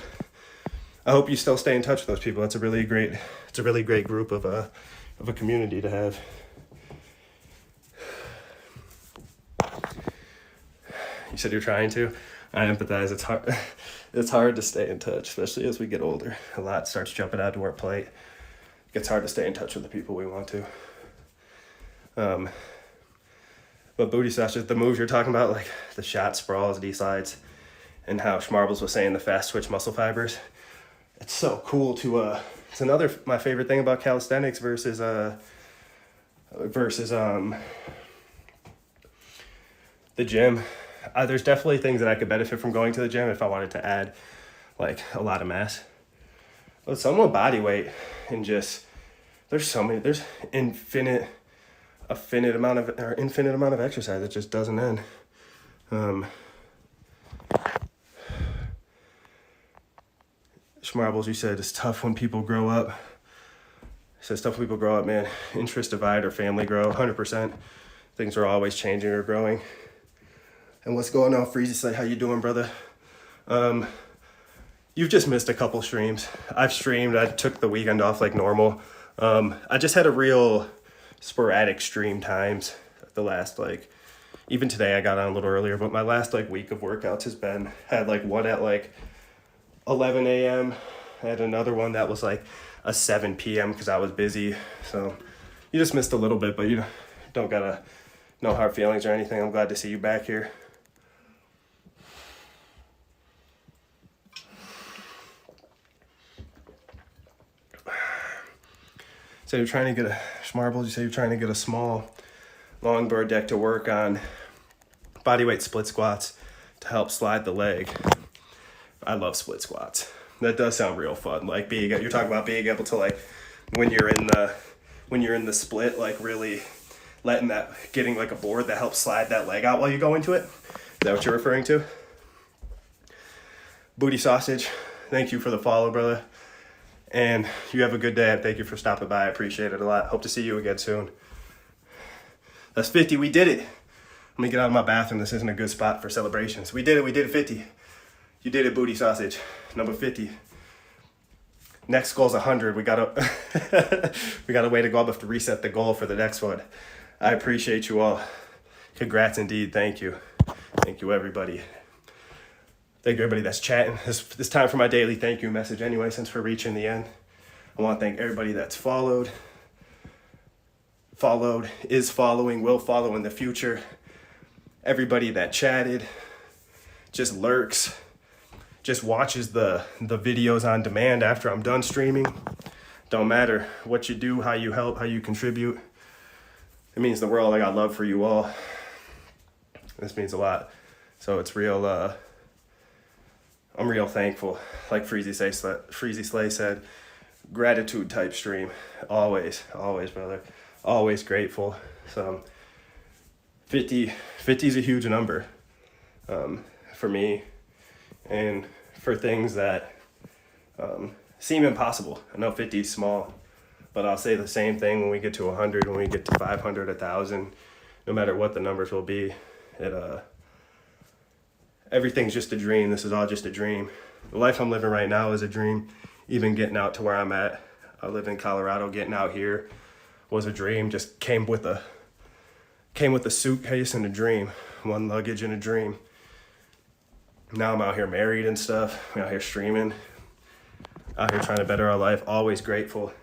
I hope you still stay in touch with those people. It's a really great group of a community to have. You said you're trying to. I empathize. It's hard. It's hard to stay in touch, especially as we get older. A lot starts jumping out to our plate. It gets hard to stay in touch with the people we want to. But Booty Sausage, the moves you're talking about, like the shot sprawls, D-slides, and how Schmarbles was saying the fast twitch muscle fibers. It's so cool to, it's my favorite thing about calisthenics versus the gym. There's definitely things that I could benefit from going to the gym if I wanted to add like a lot of mass. But some with body weight and just, there's infinite amount of exercise that just doesn't end. Schmarbles, you said it's tough when people grow up. It's tough when people grow up, man. Interests divide or family grow, 100%. Things are always changing or growing. And what's going on, Freezy? Say, how you doing, brother? You've just missed a couple streams. I've streamed. I took the weekend off like normal. I just had a real sporadic stream times. The last, like, even today I got on a little earlier, but my last like week of workouts had like one at like 11 a.m. I had another one that was like a 7 p.m. because I was busy. So you just missed a little bit, but you don't gotta no hard feelings or anything. I'm glad to see you back here. So you're trying to get a Schmarbles, you say you're trying to get a small long bird deck to work on bodyweight split squats to help slide the leg. I love split squats. That does sound real fun. Like you're talking about being able to, like, when you're in the split, like really getting like a board that helps slide that leg out while you go into it. Is that what you're referring to? Booty Sausage, thank you for the follow, brother. And you have a good day. Thank you for stopping by. I appreciate it a lot. Hope to see you again soon. That's 50. We did it. Let me get out of my bathroom. This isn't a good spot for celebrations. We did it. We did 50. You did it, Booty Sausage. Number 50. Next goal's 100. We got a way to go. I'll have to reset the goal for the next one. I appreciate you all. Congrats indeed. Thank you. Thank you, everybody. Thank you, everybody that's chatting. This time for my daily thank you message anyway, since we're reaching the end. I want to thank everybody that's followed, is following, will follow in the future. Everybody that chatted, just lurks, just watches the videos on demand after I'm done streaming. Don't matter what you do, how you help, how you contribute. It means the world. I got love for you all. This means a lot. So it's real, I'm real thankful. Like Freezy Slay said, gratitude type stream. Always, brother. Always grateful. So 50 is a huge number for me and for things that seem impossible. I know 50 is small, but I'll say the same thing when we get to 100, when we get to 500, 1,000, no matter what the numbers will be. Everything's just a dream. This is all just a dream. The life I'm living right now is a dream. Even getting out to where I'm at. I live in Colorado. Getting out here was a dream. Just came with a suitcase and a dream. One luggage and a dream. Now I'm out here married and stuff. I'm out here streaming. Out here trying to better our life. Always grateful.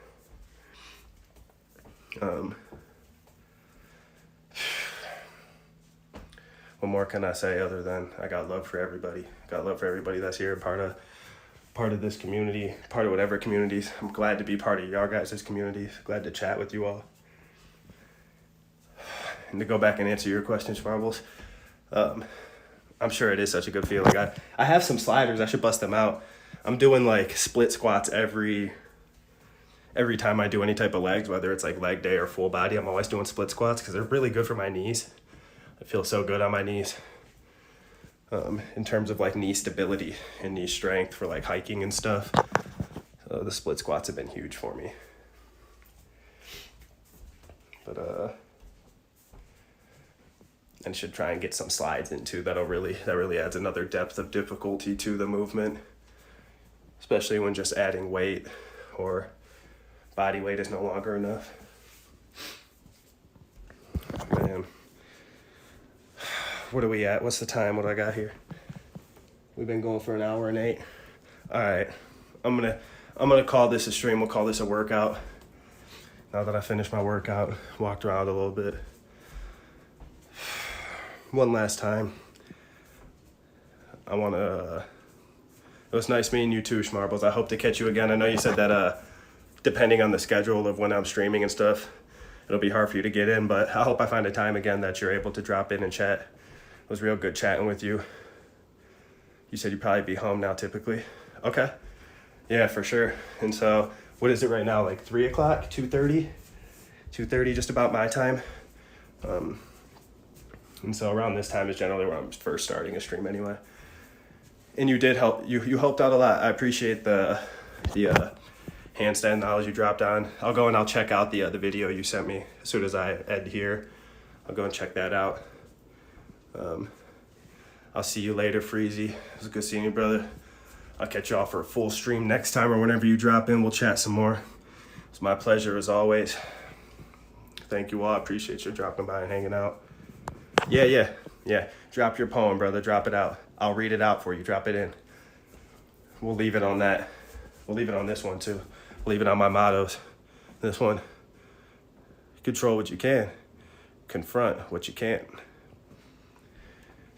What more can I say other than I got love for everybody. Got love for everybody that's here, part of this community, part of whatever communities. I'm glad to be part of y'all guys' communities. Glad to chat with you all. And to go back and answer your questions, Marbles, I'm sure it is such a good feeling. I have some sliders. I should bust them out. I'm doing like split squats every time I do any type of legs, whether it's like leg day or full body. I'm always doing split squats because they're really good for my knees. I feel so good on my knees in terms of like knee stability and knee strength for like hiking and stuff. So the split squats have been huge for me. But and should try and get some slides into that really adds another depth of difficulty to the movement, especially when just adding weight or body weight is no longer enough. Man. What are we at? What's the time? What do I got here? We've been going for 1 hour and 8. All right. I'm gonna call this a stream. We'll call this a workout. Now that I finished my workout, walked around a little bit. One last time. It was nice meeting you too, Schmarbles. I hope to catch you again. I know you said that depending on the schedule of when I'm streaming and stuff, it'll be hard for you to get in, but I hope I find a time again that you're able to drop in and chat. It was real good chatting with you. You said you'd probably be home now typically. Okay. Yeah, for sure. And so, what is it right now? Like 3 o'clock, 2:30? 2:30, just about my time. And so around this time is generally where I'm first starting a stream anyway. And you did help, you helped out a lot. I appreciate the handstand knowledge you dropped on. I'll go and I'll check out the video you sent me as soon as I end here. I'll go and check that out. I'll see you later, Freezy. It was good seeing you, brother. I'll catch y'all for a full stream next time or whenever you drop in. We'll chat some more. It's my pleasure as always. Thank you all. I appreciate you dropping by and hanging out. Yeah. Drop your poem, brother. Drop it out. I'll read it out for you. Drop it in. We'll leave it on that. We'll leave it on this one too. We'll leave it on my mottos. This one. Control what you can. Confront what you can't.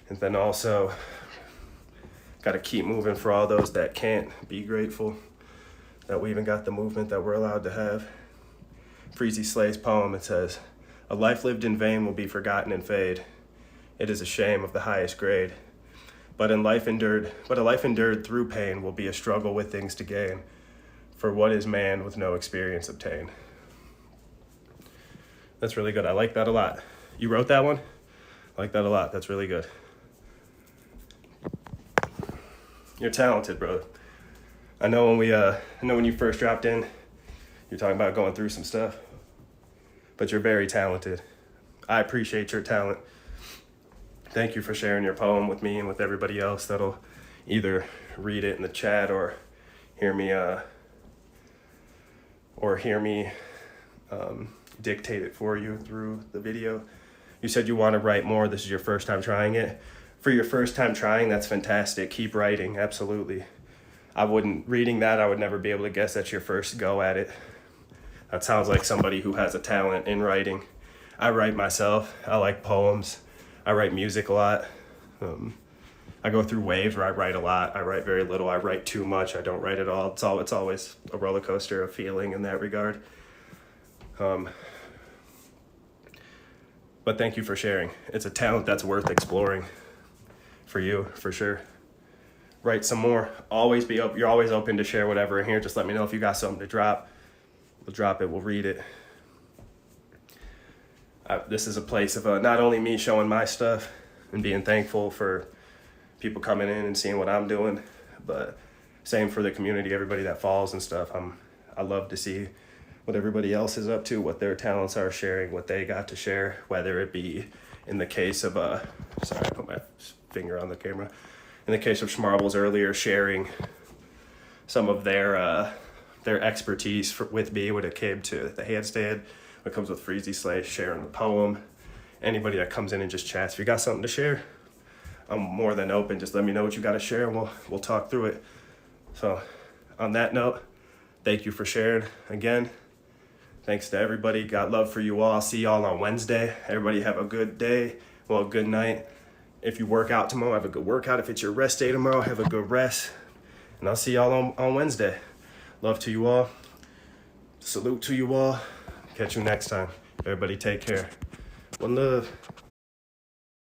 And then also, got to keep moving for all those that can't. Be grateful that we even got the movement that we're allowed to have. Freezy Slay's poem. It says, "A life lived in vain will be forgotten and fade. It is a shame of the highest grade. But a life endured through pain will be a struggle with things to gain. For what is man with no experience obtain?" That's really good. I like that a lot. You wrote that one? I like that a lot. That's really good. You're talented, bro. I know when you first dropped in, you're talking about going through some stuff, but you're very talented. I appreciate your talent. Thank you for sharing your poem with me and with everybody else that'll either read it in the chat or hear me dictate it for you through the video. You said you want to write more. This is your first time trying it. For your first time trying, that's fantastic. Keep writing, absolutely. I would never be able to guess that's your first go at it. That sounds like somebody who has a talent in writing. I write myself. I like poems. I write music a lot. I go through waves where I write a lot. I write very little. I write too much. I don't write at all. It's always a roller coaster of feeling in that regard. But thank you for sharing. It's a talent that's worth exploring for you, for sure. Write some more. You're always open to share whatever in here. Just let me know if you got something to drop. We'll drop it. We'll read it. This is a place of not only me showing my stuff and being thankful for people coming in and seeing what I'm doing, but same for the community, everybody that follows and stuff. I love to see what everybody else is up to, what their talents are, sharing what they got to share, whether it be in the case of sorry, I put my finger on the camera. In the case of Schmarbles earlier, sharing some of their expertise with me when it came to the handstand, when it comes with Freezy Slay, sharing the poem. Anybody that comes in and just chats, if you got something to share, I'm more than open. Just let me know what you got to share and we'll talk through it. So on that note, thank you for sharing again. Thanks to everybody. Got love for you all. I'll see y'all on Wednesday. Everybody have a good day. Well, good night. If you work out tomorrow, have a good workout. If it's your rest day tomorrow, have a good rest. And I'll see y'all on Wednesday. Love to you all. Salute to you all. Catch you next time. Everybody take care. One love.